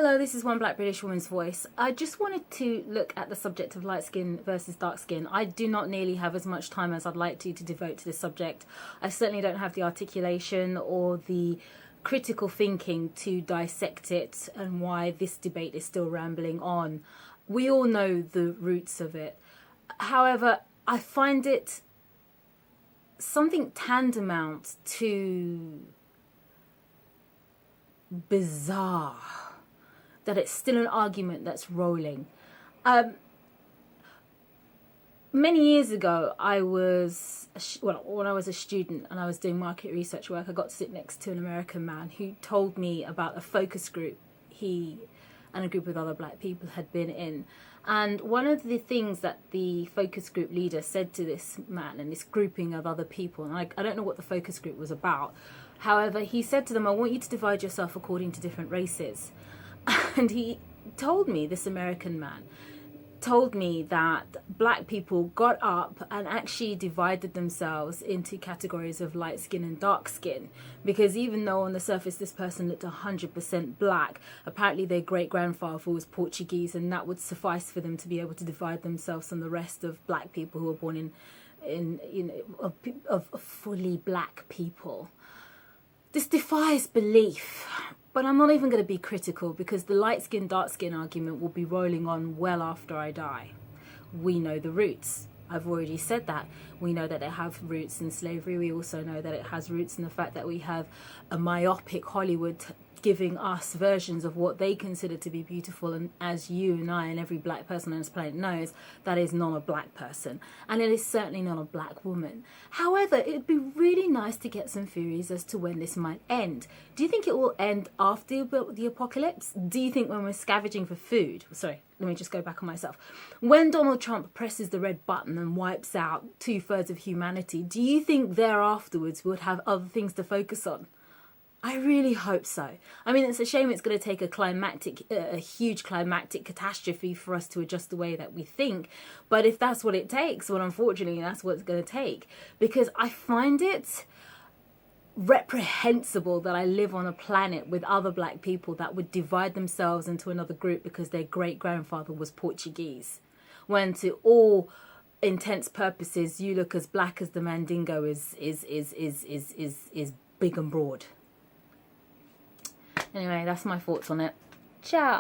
Hello, this is One Black British Woman's Voice. I just wanted to look at the subject of light skin versus dark skin. I do not nearly have as much time as I'd like to devote to this subject. I certainly don't have the articulation or the critical thinking to dissect it and why this debate is still rambling on. We all know the roots of it. However, I find it something tantamount to bizarre that it's still an argument that's rolling. Many years ago, when I was a student and I was doing market research work, I got to sit next to an American man who told me about a focus group he and a group of other black people had been in. And one of the things that the focus group leader said to this man and this grouping of other people, and I don't know what the focus group was about, however, he said to them, I want you to divide yourself according to different races. And he told me, this American man, told me that black people got up and actually divided themselves into categories of light skin and dark skin, because even though on the surface this person looked 100% black, apparently their great-grandfather was Portuguese, and that would suffice for them to be able to divide themselves from the rest of black people who were born of fully black people. This defies belief. But I'm not even going to be critical, because the light skin, dark skin argument will be rolling on well after I die. We know the roots. I've already said that. We know that it have roots in slavery. We also know that it has roots in the fact that we have a myopic Hollywood giving us versions of what they consider to be beautiful, and as you and I and every black person on this planet knows, that is not a black person, and it is certainly not a black woman. However, it'd be really nice to get some theories as to when this might end. Do you think it will end after the apocalypse? Do you think when we're scavenging for food, sorry, let me just go back on myself, when Donald Trump presses the red button and wipes out 2/3 of humanity, do you think thereafterwards we'll have other things to focus on? I really hope so. I mean, it's a shame it's going to take a huge climactic catastrophe for us to adjust the way that we think. But if that's what it takes, well, unfortunately, that's what it's going to take. Because I find it reprehensible that I live on a planet with other black people that would divide themselves into another group because their great-grandfather was Portuguese, when to all intents purposes, you look as black as the Mandingo is big and broad. Anyway, that's my thoughts on it. Ciao.